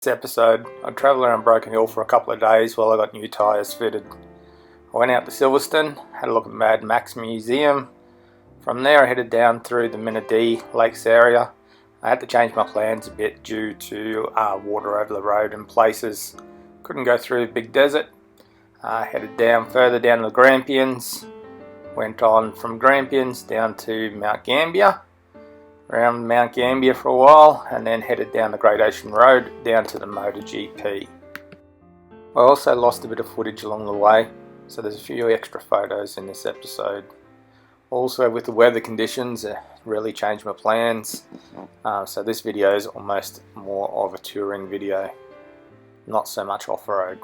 episode, I travelled around Broken Hill for a couple of days while I got new tyres fitted. I went out to Silverstone, had a look at Mad Max Museum. From there I headed down through the Minnie Lakes area. I had to change my plans a bit due to water over the road in places. Couldn't go through the big desert. Headed down further down to the Grampians. Went on from Grampians down to Mount Gambier. Around Mount Gambier for a while, and then headed down the Great Ocean Road down to the MotoGP. I also lost a bit of footage along the way, so there's a few extra photos in this episode. Also, with the weather conditions, it really changed my plans, so this video is almost more of a touring video, not so much off-road.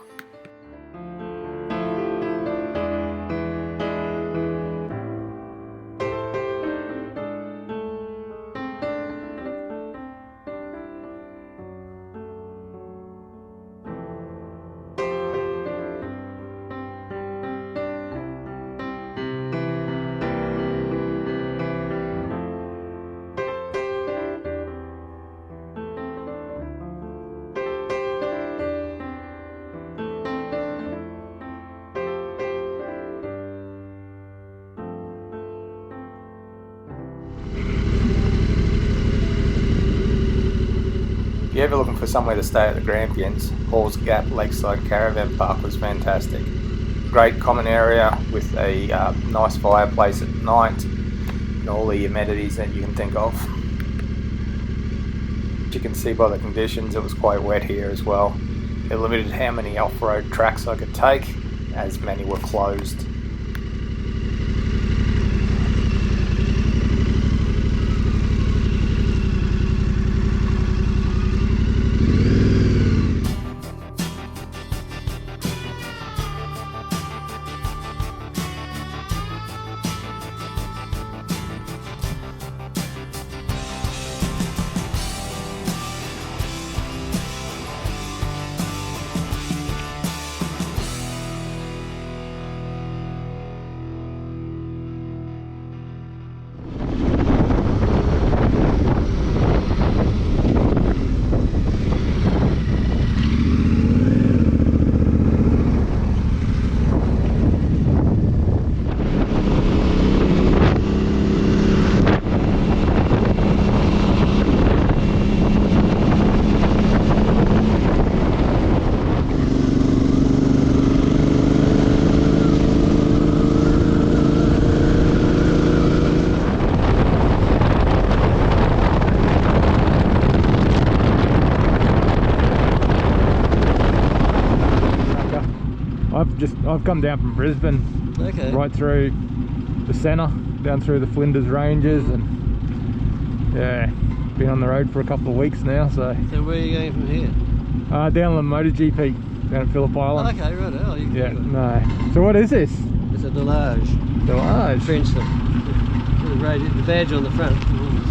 If you're ever looking for somewhere to stay at the Grampians, Hall's Gap Lakeside Caravan Park was fantastic. Great common area with a nice fireplace at night and all the amenities that you can think of. As you can see by the conditions, it was quite wet here as well. It limited how many off-road tracks I could take, as many were closed. I've come down from Brisbane, right through the centre, down through the Flinders Ranges, and yeah, been on the road for a couple of weeks now. So where are you going from here? Down on the MotoGP down at Phillip Island. Oh, okay, right. Oh, yeah, no. So what is this? It's a Delage. Delage. French the badge on the front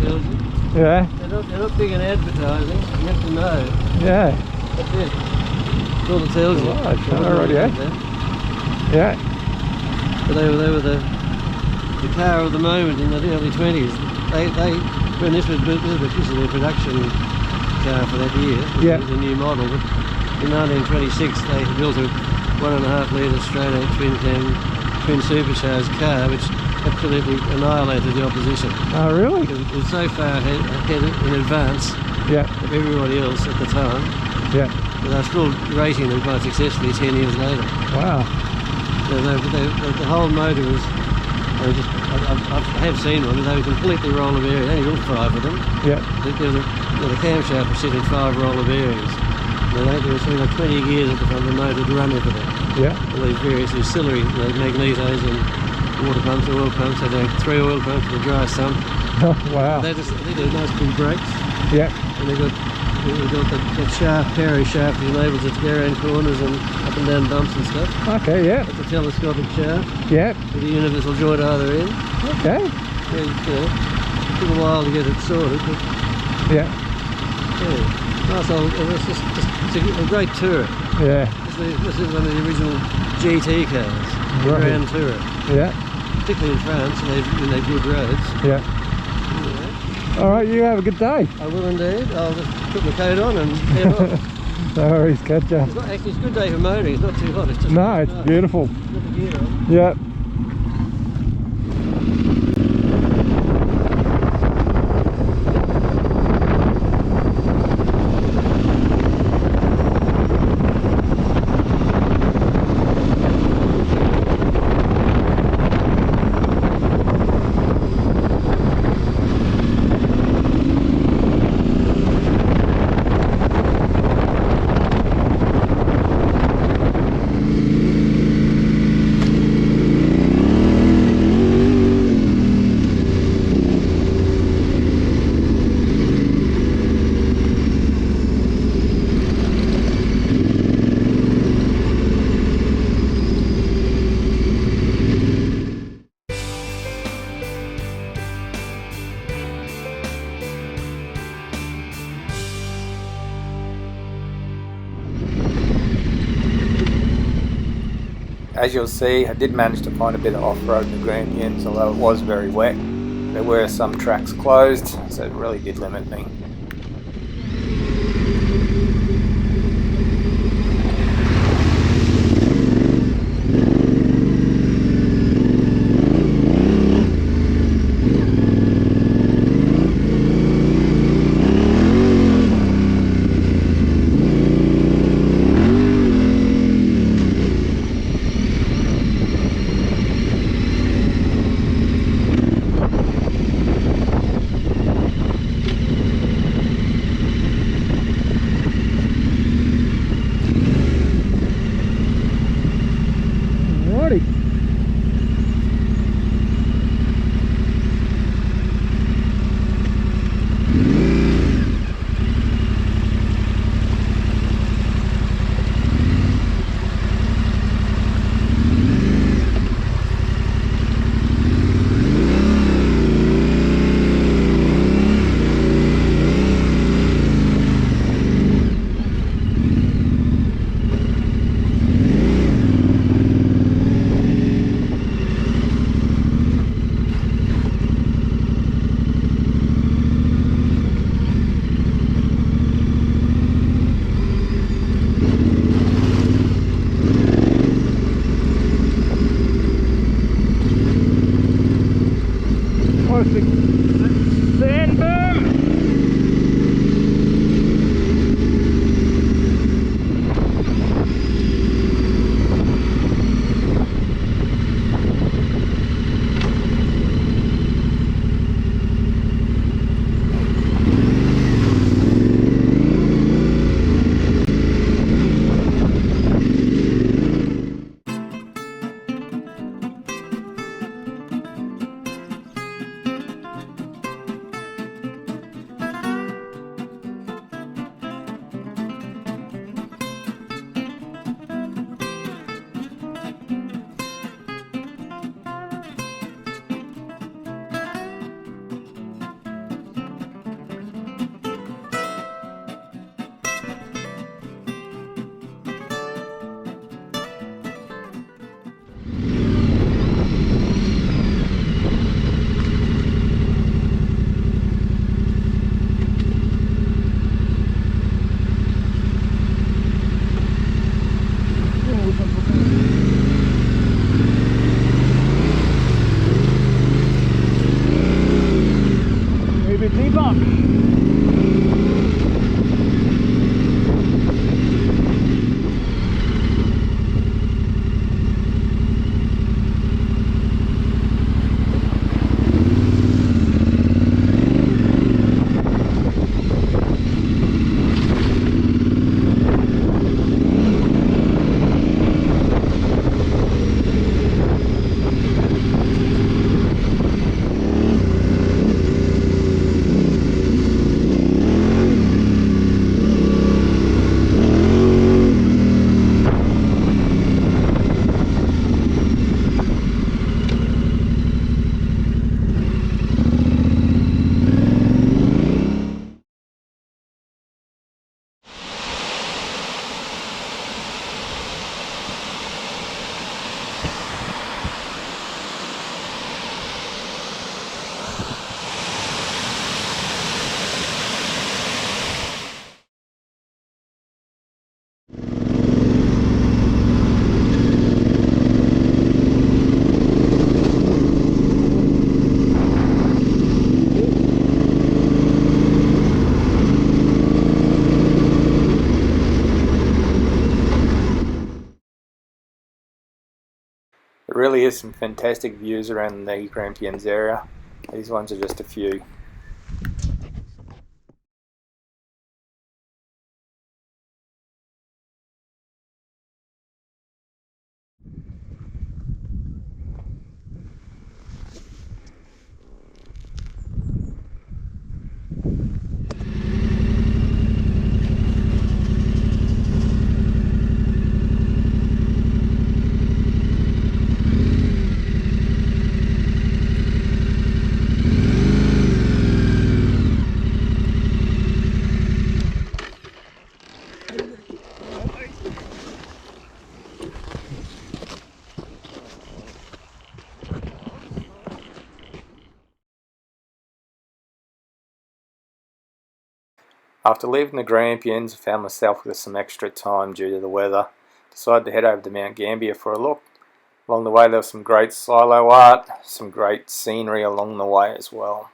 tells you. Yeah. They're not big in advertising. You have to know. Yeah. That's it. That's all it tells you. Alright, yeah. Yeah. But they were the car of the moment in the early 20s. When this was their production car for that year. Yeah. It was a new model. But in 1926 they built a 1.5 litre straight 8 twin supercharged car, which absolutely annihilated the opposition. Oh really? Because it was so far ahead in advance of everybody else at the time. Yeah. But they're still racing them quite successfully 10 years later. Wow. The whole motor was, I have seen one, but they were completely roller bearing. They only built 5 of them. Yeah. The camshaft was set in 5 roller bearings. There was something like 20 gears at the front of the motor to run everything. Yeah. All these various auxiliary magnetos and water pumps, oil pumps. They had 3 oil pumps for the dry sump. Oh, wow. They got nice big brakes. Yeah. And they got that shaft, Perry shaft, that enables it to go around corners and up and down bumps and stuff. Okay, yeah. It's a telescopic shaft. Yeah. With a universal joint either end. Okay. Yeah, it took a while to get it sorted, but yeah. Nice old, it's a great tourer. Yeah. This is one of the original GT cars, the Grand Tourer. Yeah. Particularly in France, when they've good roads. Yeah. Alright, you have a good day. I will indeed. I'll just put my coat on and head off. No worries, catch ya. It's, actually, it's a good day for motoring. It's not too hot. It's just No, it's beautiful. Put the gear on. Yep. As you'll see, I did manage to find a bit of off-road in the Grampians, although it was very wet. There were some tracks closed, so it really did limit me. really is some fantastic views around the Grampians area. These ones are just a few. After leaving the Grampians, I found myself with some extra time due to the weather. Decided to head over to Mount Gambier for a look. Along the way there was some great silo art, some great scenery along the way as well.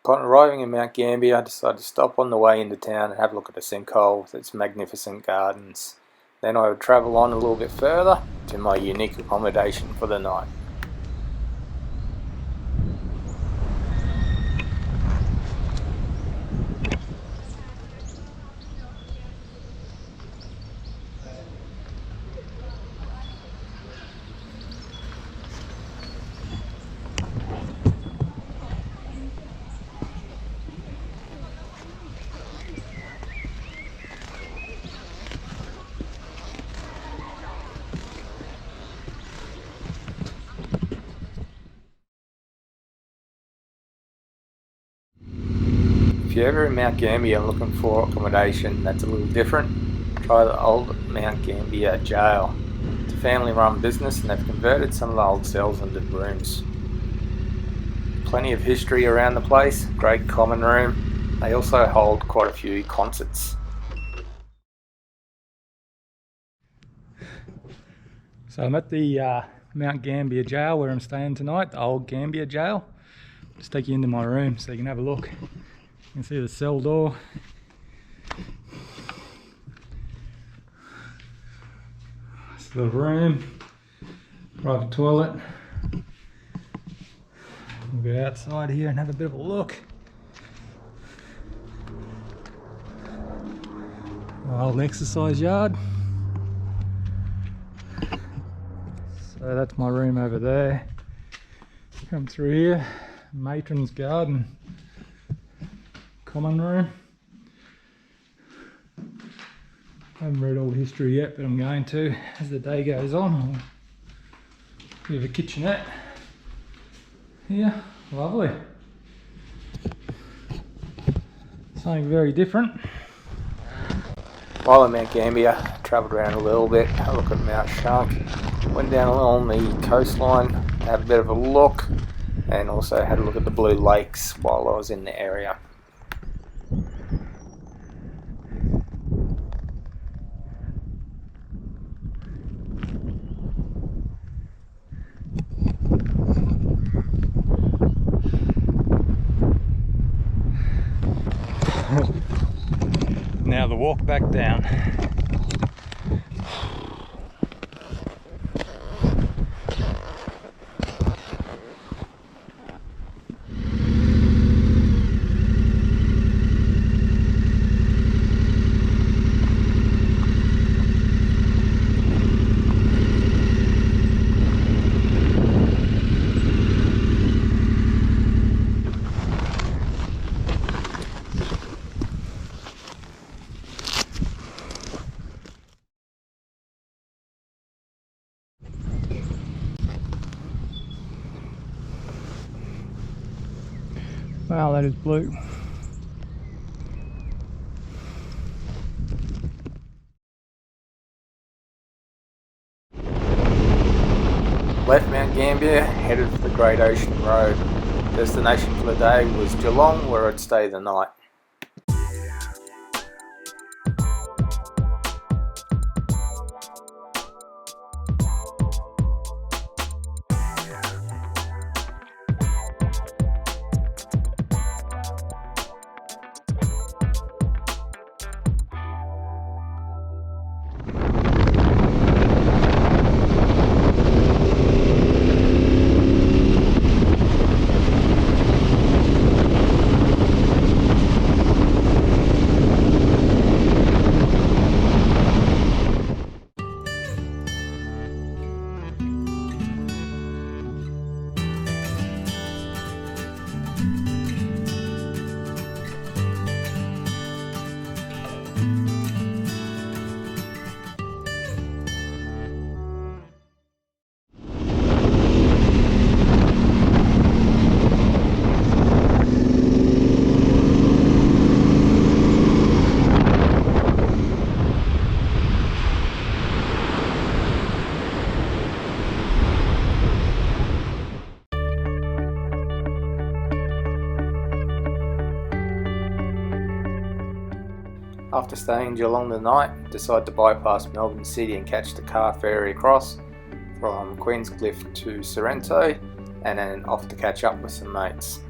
Upon arriving in Mount Gambier, I decided to stop on the way into town and have a look at the sinkhole with its magnificent gardens. Then I would travel on a little bit further to my unique accommodation for the night. If you're ever in Mount Gambier and looking for accommodation that's a little different, try the old Mount Gambier jail. It's a family run business and they've converted some of the old cells into rooms. Plenty of history around the place, great common room. They also hold quite a few concerts. So I'm at the Mount Gambier jail where I'm staying tonight, the old Gambier jail. Just take you into my room so you can have a look. You can see the cell door. It's the room, private toilet. We'll go outside here and have a bit of a look. My old exercise yard. So that's my room over there. Come through here, matron's garden, common room. I haven't read all the history yet, but I'm going to as the day goes on. We have a kitchenette here, lovely. Something very different. While I'm at Gambier, I travelled around a little bit, had a look at Mount Shark, went down along the coastline, had a bit of a look, and also had a look at the Blue Lakes while I was in the area. Now the walk back down. Wow, that is blue. Left Mount Gambier, headed for the Great Ocean Road. Destination for the day was Geelong, where I'd stay the night. After staying in Geelong the night, decided to bypass Melbourne City and catch the car ferry across from Queenscliff to Sorrento, and then off to catch up with some mates.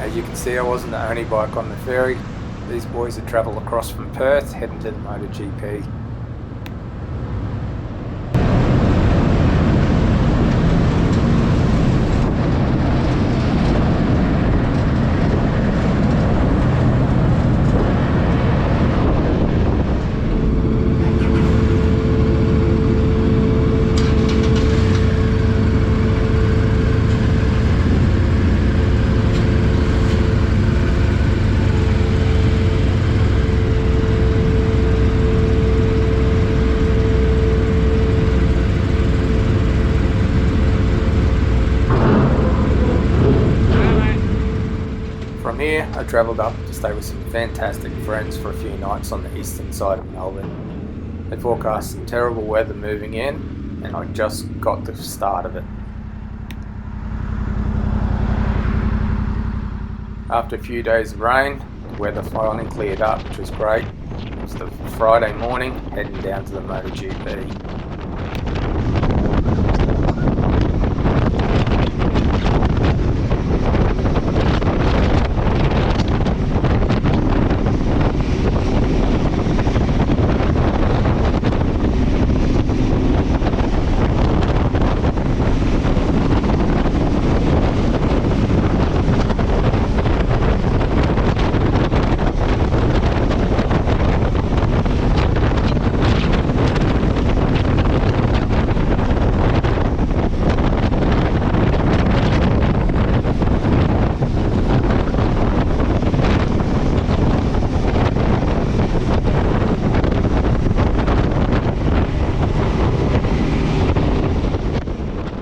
As you can see, I wasn't the only bike on the ferry. These boys had travelled across from Perth, heading to the MotoGP. From here, I travelled up to stay with some fantastic friends for a few nights on the eastern side of Melbourne. They forecast some terrible weather moving in, and I just got the start of it. After a few days of rain, the weather finally cleared up, which was great. It was the Friday morning, heading down to the MotoGP.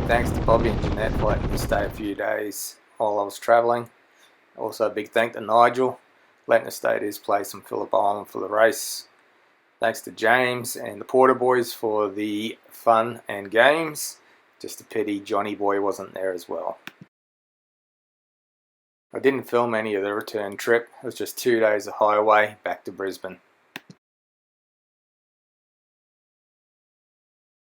Thanks to Bobby and Jeanette for letting me stay a few days while I was travelling. Also a big thank to Nigel, letting us stay at his place on Phillip Island for the race. Thanks to James and the Porter boys for the fun and games. Just a pity Johnny Boy wasn't there as well. I didn't film any of the return trip. It was just 2 days of highway back to Brisbane.